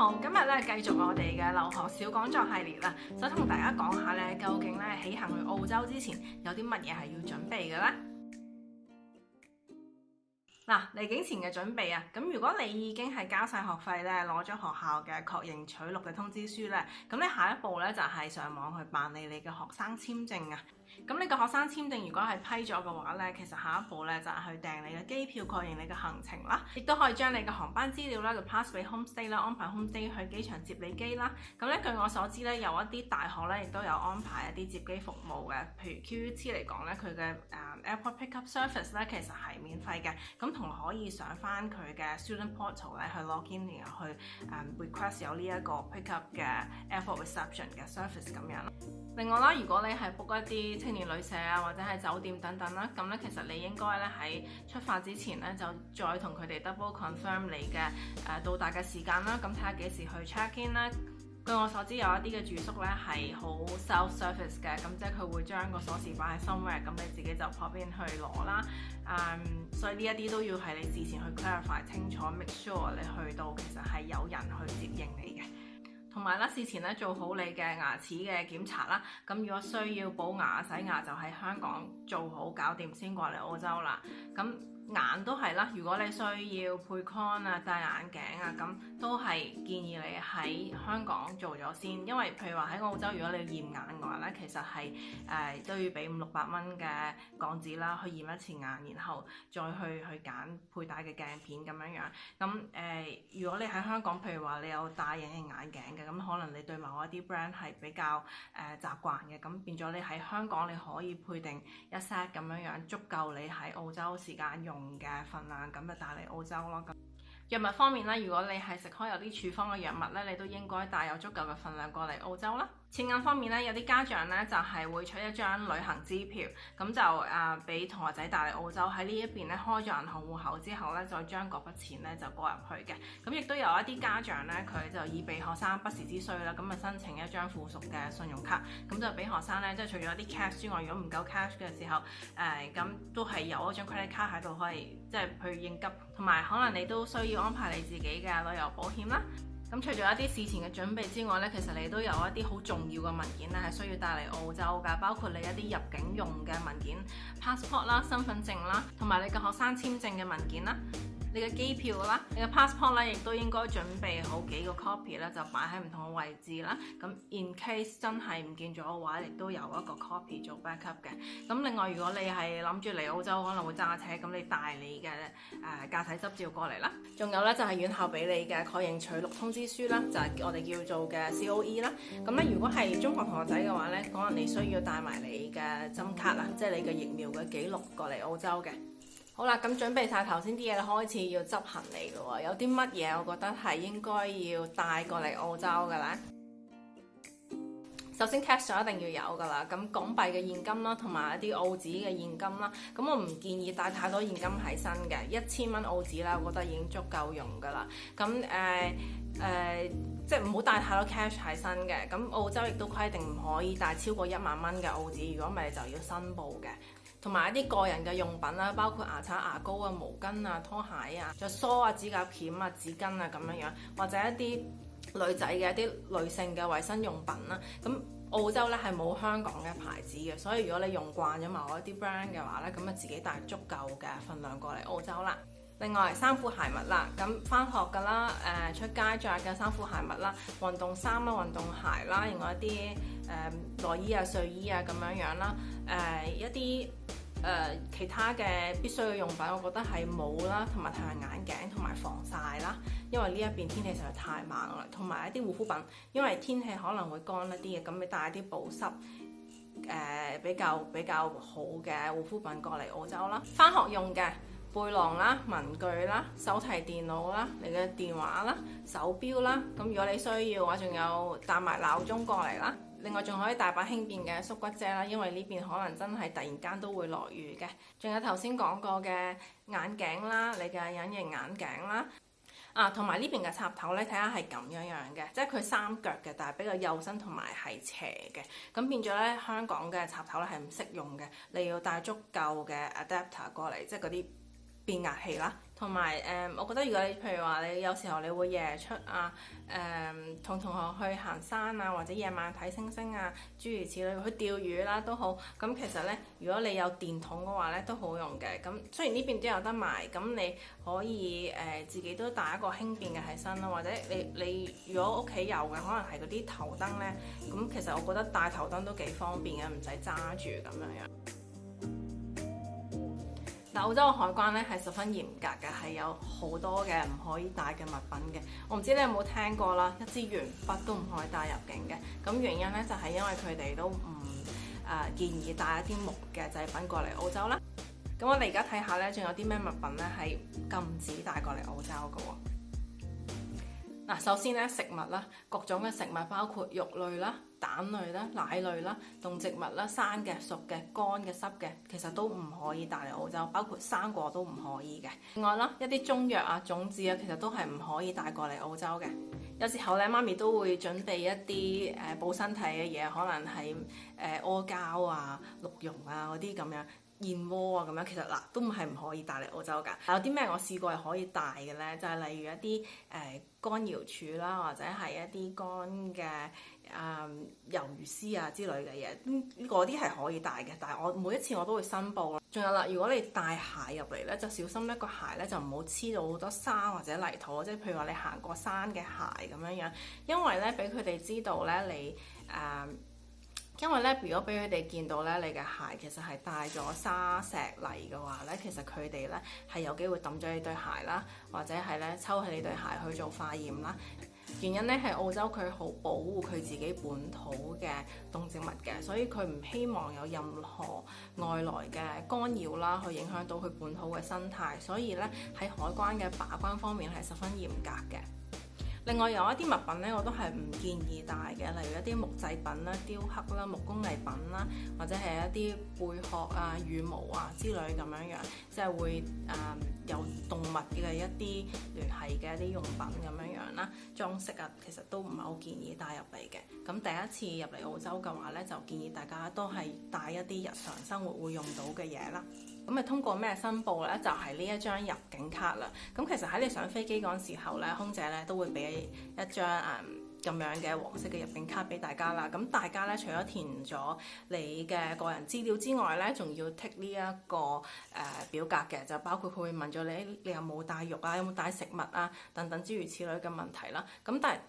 好，今日咧繼續我哋嘅留學小講座系列啦，想同大家講下咧，究竟咧起行去澳洲之前有啲乜嘢係要準備嘅咧？嗱，離境前嘅準備啊，咁如果你已經係交晒學費咧，攞咗學校嘅確認取錄嘅通知書咧，咁你下一步咧就係上網去辦理你嘅學生簽證啊。咁你個學生簽證如果係批咗嘅話咧，其實下一步咧就係去訂你嘅機票，確認你嘅行程啦，亦都可以將你嘅航班資料啦就 pass 俾 homestay 啦，安排 homestay 去機場接你機啦。咁咧據我所知咧，有一啲大學咧亦都有安排一啲接機服務嘅，譬如 QUT 嚟講咧，佢嘅airport pickup service 咧其實係免費嘅，咁同可以上翻佢嘅 student portal 咧去 login 然後去request 有呢一個 pickup 嘅 airport reception 嘅 service 咁樣。另外啦，如果你係 book 一啲青年旅社啊，或者係酒店等等啦，咁咧其實你應該咧喺出發之前咧就再同佢哋 double confirm 你嘅到達嘅時間啦，咁睇下幾時去 check in 啦。據我所知有一啲嘅住宿咧係好 self service 嘅，咁即係佢會將個鎖匙擺喺 somewhere，咁你自己就 pop in 去攞啦。所以呢一啲都要係你事前去 clarify 清楚 ，make sure 你去到其實係有人去接應你嘅。同埋啦，事前咧做好你嘅牙齒嘅檢查啦。咁如果需要補牙、洗牙，就喺香港做好搞掂先過嚟澳洲啦。咁眼都係啦，如果你需要配 con 啊、戴眼鏡啊，咁都係建議你喺香港做咗先，因為譬如話喺澳洲，如果你要驗眼嘅話咧，其實係都要俾500-600蚊嘅港紙啦，去驗一次眼，然後再去揀佩戴嘅鏡片咁樣樣。咁如果你喺香港，譬如話你有戴隱形眼鏡嘅，咁可能你對某一啲 brand 係比較習慣嘅，咁變咗你喺香港你可以配定一 set 咁樣樣，足夠你喺澳洲時間用嘅份量，咁就帶嚟澳洲咯。咁藥物方面咧，如果你係食開有啲處方嘅藥物咧，你都應該帶有足夠嘅份量過嚟澳洲啦。錢銀方面咧，有啲家長咧就係會出一張旅行支票，咁就俾同學仔帶嚟澳洲，喺呢一邊咧開咗銀行戶口之後咧，再將嗰筆錢咧就過入去嘅。咁亦都有一啲家長咧，佢就以備學生不時之需啦，咁啊申請一張附屬嘅信用卡，咁就俾學生咧，即係除咗啲 cash 之外，如果唔夠 cash 嘅時候，咁都係有一張 credit card 喺度可以即係去應急，同埋可能你都需要安排你自己嘅旅遊保險啦。咁除咗一啲事前嘅準備之外咧，其實你都有一啲好重要嘅文件咧，係需要帶嚟澳洲㗎，包括你一啲入境用嘅文件 passport 啦、身份證啦，同埋你嘅學生簽證嘅文件啦。你嘅機票啦，你嘅 passport 咧，亦都應該準備好幾個 copy 咧，就擺喺唔同嘅位置啦。咁 in case 真係唔見咗嘅話，亦都有一個 copy 做 backup 嘅。咁另外，如果你係諗住嚟澳洲可能會揸車，咁你帶你嘅駕駛執照過嚟啦。仲有咧就係院校俾你嘅確認取錄通知書啦，就係我哋叫做嘅 COE 啦。咁咧如果係中學同學仔嘅話咧，可能你需要帶埋你嘅針卡啦，即係你嘅疫苗嘅記錄過嚟澳洲嘅。好啦，咁準備晒頭先啲嘢，開始要執行李咯喎。有啲乜嘢我覺得係應該要帶過嚟澳洲嘅咧？首先 cash 就一定要有㗎啦，咁港幣嘅現金啦，同埋一啲澳紙嘅現金啦。咁我唔建議帶太多現金喺身嘅，1000蚊澳紙啦，我覺得已經足夠用㗎啦。咁即係唔好帶太多 cash 喺身嘅。咁澳洲亦都規定唔可以帶超過1萬蚊嘅澳紙，如果唔係就要申報嘅。同埋一啲個人嘅用品啦，包括牙刷、牙膏啊、毛巾啊、拖鞋啊、仲有梳啊、指甲鉗啊、紙巾啊咁樣樣，或者一啲女仔嘅一啲女性嘅衞生用品啦。咁澳洲咧係冇香港嘅牌子嘅，所以如果你用慣咗某一啲 brand 嘅話咧，咁啊自己帶足夠嘅份量過嚟澳洲啦。另外衫褲鞋襪啦，咁返學㗎啦，出街着嘅衫褲鞋襪啦，運動衫啦、運動鞋啦，另外一啲內衣啊、睡衣啊咁樣樣啦，一啲其他嘅必須嘅用品，我覺得係帽啦，同埋太陽眼鏡同埋防曬啦，因為呢一邊天氣實在太猛啦，同埋一啲護膚品，因為天氣可能會乾一啲嘅，咁你帶啲保濕比較好嘅護膚品過嚟澳洲啦。返學用嘅背囊啦、文具啦、手提電腦啦、你嘅電話啦、手錶啦，咁如果你需要嘅話，仲有帶埋鬧鐘過嚟啦。另外仲可以帶把輕便嘅縮骨遮啦，因為呢邊可能真係突然間都會落雨嘅。仲有頭先講過嘅眼鏡啦，你嘅隱形眼鏡啦，同埋呢邊嘅插頭咧，睇下係咁樣樣嘅，即係佢三腳嘅，但係比較幼身同埋係斜嘅，咁變咗咧香港嘅插頭咧係唔適用嘅，你要帶足夠嘅 adapter 過嚟，即係嗰啲變壓器啦。同埋我覺得如果你譬如話你有時候你會夜出啊，同同學去行山啊，或者夜晚睇星星啊，諸如此類，去釣魚啦都好。咁其實呢，如果你有電筒嘅話呢，都好用嘅。咁雖然呢邊都有得賣，咁你可以自己都帶一個輕便嘅喺身啦，或者你如果屋企有嘅，可能係嗰啲頭燈呢。咁其實我覺得帶頭燈都幾方便嘅，唔使揸住咁樣。澳洲嘅海關咧係十分嚴格嘅，係有好多嘅唔可以帶嘅物品嘅。我唔知你有冇聽過啦，一支鉛筆都唔可以帶入境嘅。咁原因咧就係因為佢哋都唔建議帶一啲木嘅製品過嚟澳洲啦。咁我哋而家睇下咧，仲有啲咩物品咧係禁止帶過嚟澳洲嘅喎。嗱，首先咧食物啦，各種嘅食物包括肉類啦、蛋類啦、奶類啦、動植物啦、生嘅、熟嘅、乾嘅、濕嘅，其實都唔可以帶嚟澳洲，包括生果都唔可以嘅。另外啦，一啲中藥啊、種子啊，其實都係唔可以帶過嚟澳洲嘅。有時候咧，媽咪都會準備一啲補身體嘅嘢，可能係阿膠啊、鹿茸啊嗰啲咁樣。燕窩啊咁樣，其實嗱都唔可以帶嚟澳洲㗎。有啲咩我試過係可以帶嘅咧，就係例如一啲乾瑤柱啦，或者係一啲乾嘅魷魚絲啊之類嘅嘢，嗰啲係可以帶嘅。但係我每一次我都會申報。仲有啦，如果你帶鞋入嚟咧，就小心一個鞋咧就唔好黐到好多沙或者泥土，即係譬如話你行過山嘅鞋咁樣樣，因為咧俾佢哋知道咧你因為咧，如果俾佢哋見到咧，你嘅鞋其實係帶咗沙石泥嘅話咧，其實佢哋咧係有機會抌咗你對鞋啦，或者係咧抽起你對鞋去做化驗啦。原因咧係澳洲佢好保護佢自己本土嘅動植物嘅，所以佢唔希望有任何外來嘅干擾啦，去影響到佢本土嘅生態。所以咧喺海關嘅把關方面係十分嚴格嘅。另外有一啲物品咧，我都係唔建議帶嘅，例如一啲木製品啦、雕刻啦、木工藝品啦，或者係一啲貝殼啊、羽毛啊之類咁樣樣，即係會有動物嘅一啲聯繫嘅一啲用品咁樣樣啦，裝飾啊，其實都唔係好建議帶入嚟嘅。咁第一次入嚟澳洲嘅話咧，就建議大家都係帶一啲日常生活會用到嘅嘢啦。咁通過咩申報咧？就係呢一張入境卡啦。咁其實喺你上飛機嗰陣時候咧，空姐咧都會俾一張咁樣嘅黃色嘅入境卡俾大家啦。咁大家咧除咗填咗你嘅個人資料之外咧，仲要剔呢一個表格嘅，就包括佢會問咗你有冇帶肉啊，有冇帶食物啊等等諸如此類嘅問題啦。咁但係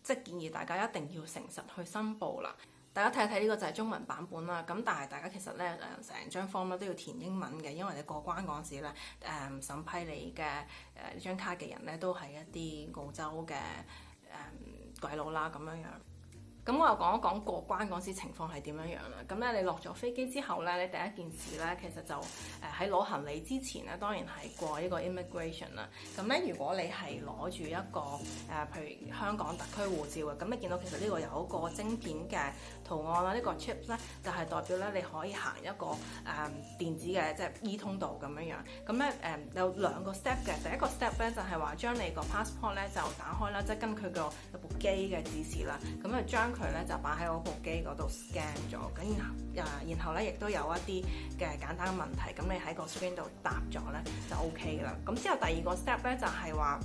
即係建議大家一定要誠實去申報啦。大家睇一睇呢個就係中文版本啦，咁但係大家其實咧成張 form 咧都要填英文嘅，因為你過關嗰陣時咧審批你嘅呢張卡嘅人咧都係一啲澳洲嘅鬼佬啦咁樣樣。咁我又講一講過關嗰時情況係點樣樣啦。咁咧你落咗飛機之後咧，你第一件事咧其實就喺攞行李之前咧，當然係過呢個 immigration 啦。咁咧如果你係攞住一個譬如香港特區護照嘅，咁你見到其實呢個有一個晶片嘅圖案啦，呢個 chip 咧就係代表咧你可以行一個電子嘅即係 e 通道咁樣樣。咁咧有兩個 step 嘅，第一個 step 咧就係話將你個 passport 咧就打開啦，即係跟佢個有部機嘅指示啦，咁就將佢咧就擺喺嗰部機嗰度 scan 咗，咁然後咧亦都有一啲嘅簡單嘅問題，咁你喺個 screen 度答咗咧就 OK 啦。咁之後第二個 step 咧就係話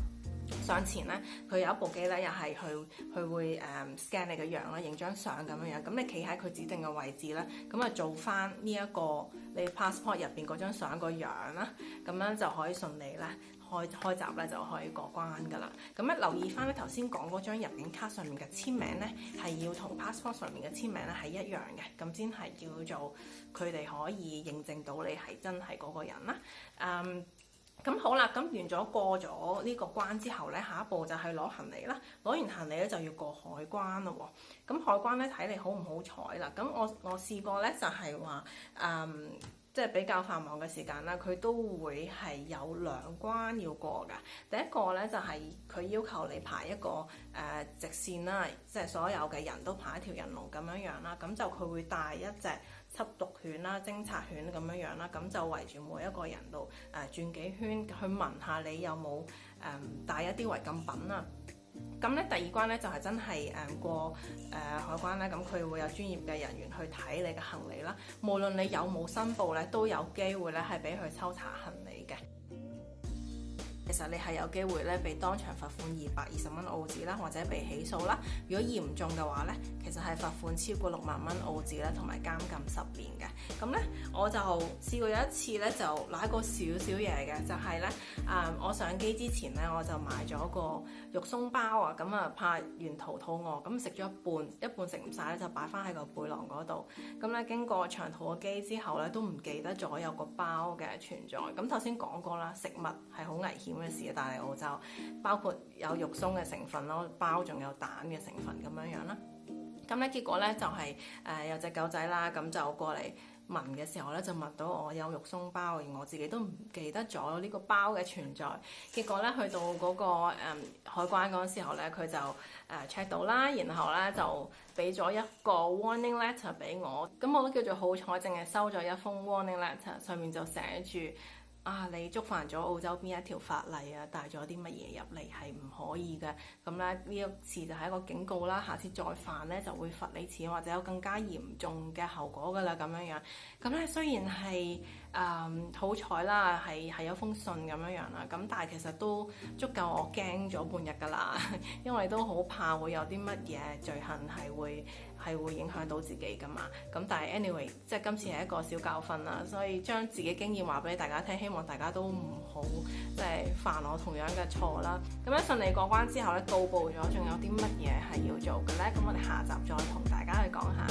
上前咧，佢有一部機咧又係佢會scan 你嘅樣啦，影張相咁樣樣。咁你企喺佢指定嘅位置咧，咁啊做翻呢一個你 passport 入邊嗰張相個樣啦，咁樣就可以順利咧開閘咧就可以過關㗎啦。咁咧留意翻咧頭先講嗰張入境卡上面嘅簽名咧，係要同 passport 上面嘅簽名咧係一樣嘅，咁先係叫做佢哋可以認證到你係真係嗰個人啦。咁好啦，咁完咗過咗呢個關之後咧，下一步就係攞行李啦。攞完行李咧就要過海關咯喎。咁海關咧睇你好唔好彩啦。咁我試過咧就係話即係比較繁忙嘅時間啦，佢都會係有兩關要過㗎。第一個咧就係佢要求你排一個直線啦，即係所有嘅人都排一條人龍咁樣樣啦。咁就佢會帶一隻緝毒犬啦、偵察犬咁樣樣啦，咁就圍住每一個人度轉幾圈，去聞下你有冇帶一啲違禁品啊。咁咧第二關咧就係真係過海關咧，咁佢會有專業嘅人員去睇你嘅行李啦。無論你有冇申報咧，都有機會咧係俾佢抽查行李嘅。其實你係有機會咧被當場罰款220蚊澳紙啦，或者被起訴啦。如果嚴重嘅話咧，其實係罰款超過6萬蚊澳紙咧，同埋監禁10年嘅。咁咧我就試過有一次咧就揦過少少嘢嘅，就係咧我上機之前咧我就買咗個肉鬆包啊，咁啊怕沿途肚餓，咁食咗一半食唔晒咧就擺翻喺個背囊嗰度。咁咧經過長途嘅機之後咧都唔記得咗有個包嘅存在。咁頭先講過啦，食物係好危險嘅事，但係澳洲包括有肉鬆嘅成分咯，包仲有蛋嘅成分咁樣樣啦。咁咧結果咧就係有隻狗仔啦，咁就過嚟聞嘅時候咧，就聞到我有肉鬆包，而我自己都唔記得咗呢個包嘅存在。結果咧去到嗰個海關嗰陣時候咧，佢就check 到啦，然後咧就俾咗一個 warning letter 俾我。咁我都叫做好彩，淨係收咗一封 warning letter，上面就寫住你觸犯咗澳洲邊一條法例啊，帶咗啲乜嘢入嚟係唔可以嘅。咁咧呢一次就係一個警告啦，下次再犯咧就會罰你錢，或者有更加嚴重嘅後果噶啦咁樣樣。咁咧雖然係好彩啦，係有封信咁樣樣啦，咁但係其實都足夠我驚咗半日噶啦，因為都好怕會有啲乜嘢罪行係會影響到自己噶嘛。咁但係 anyway， 即係今次係一個小教訓啦，所以將自己經驗話俾大家聽，希望大家都唔好即係犯我同樣嘅錯啦。咁樣順利過關之後咧，到步咗，仲有啲乜嘢係要做嘅咧？咁我哋下集再同大家去講下。